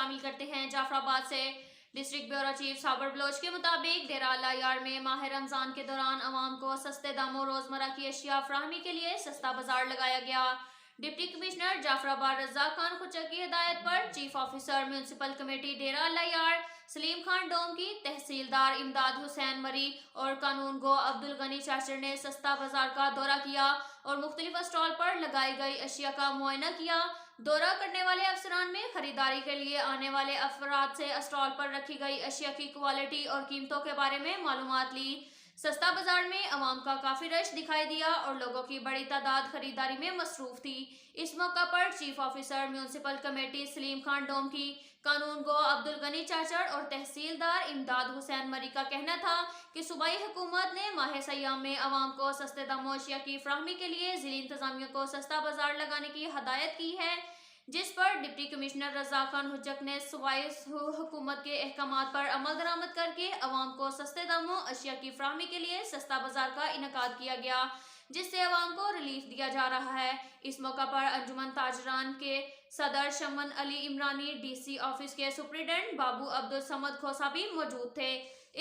شامل کرتے ہیں جعفر آباد سے۔ ڈسٹرکٹ بیورو چیف صابر بلوچ کے مطابق ڈیرہ اللہ یار میں ماہ رمضان کے دوران عوام کو سستے داموں روزمرہ کی اشیاء فراہمی کے لیے سستا بازار لگایا گیا۔ ڈپٹی کمشنر جعفر آباد رزاق خان خچک کی ہدایت پر چیف آفیسر میونسپل کمیٹی ڈیرہ اللہ یار سلیم خان ڈوم کی تحصیلدار امداد حسین مری اور قانون گو عبد الغنی چاچر نے سستا بازار کا دورہ کیا اور مختلف اسٹال پر لگائی گئی اشیاء کا معائنہ کیا۔ دورہ کرنے والے افسران میں خریداری کے لیے آنے والے افراد سے اسٹال پر رکھی گئی اشیاء کی کوالٹی اور قیمتوں کے بارے میں معلومات لی۔ سستا بازار میں عوام کا کافی رش دکھائی دیا اور لوگوں کی بڑی تعداد خریداری میں مصروف تھی۔ اس موقع پر chief officer municipal committee Salim Khan ڈوم کی قانون گو عبد الغنی چاچر اور تحصیلدار امداد حسین مری کا کہنا تھا کہ صوبائی حکومت نے ماہ سیام میں عوام کو سستے داموں اشیاء کی فراہمی کے لیے ضلعی انتظامیہ کو سستا بازار لگانے کی ہدایت کی ہے، جس پر ڈپٹی کمشنر رزاق خان خچک نے صوبائی حکومت کے احکامات پر عمل درآمد کر کے عوام کو سستے داموں اشیاء کی فراہمی کے لیے سستا بازار کا انعقاد کیا گیا، جس سے عوام کو ریلیف دیا جا رہا ہے۔ اس موقع پر انجمن تاجران کے صدر شمن علی عمرانی، ڈی سی آفس کے سپرنٹینڈنٹ بابو عبد الصمد کھوسا بھی موجود تھے۔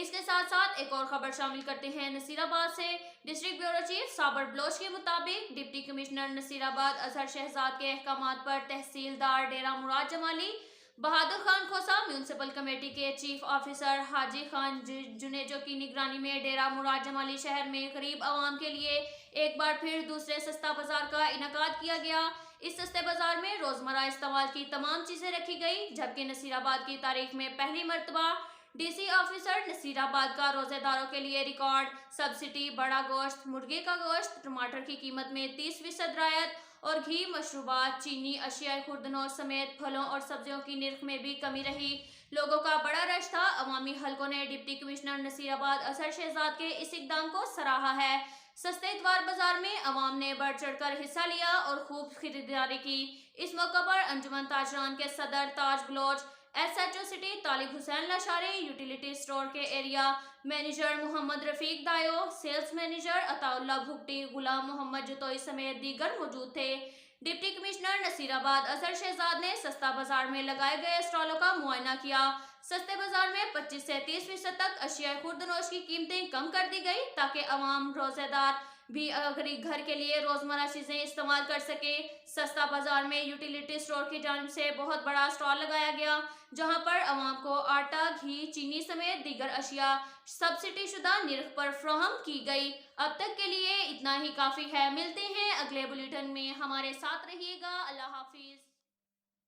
اس کے ساتھ ساتھ ایک اور خبر شامل کرتے ہیں نصیر آباد سے۔ ڈسٹرکٹ بیورو چیف صابر بلوچ کے مطابق ڈپٹی کمشنر نصیر آباد اظہر شہزاد کے احکامات پر تحصیلدار ڈیرہ مراد جمالی بہادر خان کھوسا میونسپل کمیٹی کے چیف آفیسر حاجی خان جنیجو کی نگرانی میں ڈیرہ مراد جمالی شہر میں غریب عوام کے لیے ایک بار پھر دوسرے سستا بازار کا انعقاد کیا گیا۔ اس سستے بازار میں روزمرہ استعمال کی تمام چیزیں رکھی گئی، جبکہ نصیر آباد کی تاریخ میں پہلی مرتبہ ڈی سی آفیسر نصیر آباد کا روزے داروں کے لیے ریکارڈ سبسڈی بڑا گوشت، مرغے کا گوشت، ٹماٹر کی قیمت میں 30% رعایت اور گھی، مشروبات، چینی، اشیاء خوردنوش سمیت پھلوں اور سبزیوں کی نرخ میں بھی کمی رہی۔ لوگوں کا بڑا رش تھا۔ عوامی حلقوں نے ڈپٹی کمشنر نصیر آباد اظہر شہزاد کے اس اقدام کو سراہا ہے۔ سستے اتوار بازار میں عوام نے بڑھ چڑھ کر حصہ لیا اور خوب خریداری کی۔ اس موقع پر انجمن تاجران کے صدر Taj Baloch, S H O city Talib Hussain Lashari, utility store کے area manager Muhammad Rafiq Dayo, sales manager Ata Ullah بھگٹی، Ghulam محمد جتوئی سمیت دیگر موجود تھے۔ ڈپٹی کمشنر نصیر آباد اظہر شہزاد نے سستا بازار میں لگائے گئے اسٹالوں کا معائنہ کیا۔ سستے بازار میں 25 سے 30% تک اشیاء خوردنوش کی قیمتیں کم کر دی گئی تاکہ عوام روزے دار بھی گھر کے لیے روزمرہ چیزیں استعمال کر سکے۔ سستا بازار میں یوٹیلیٹی اسٹور کی جانب سے بہت بڑا اسٹال لگایا گیا، جہاں پر عوام کو آٹا، گھی، چینی سمیت دیگر اشیاء سبسڈی شدہ نرخ پر فراہم کی گئی۔ اب تک کے لیے اتنا ہی کافی ہے۔ ملتے ہیں اگلے بلیٹن میں، ہمارے ساتھ رہیے گا۔ اللہ حافظ۔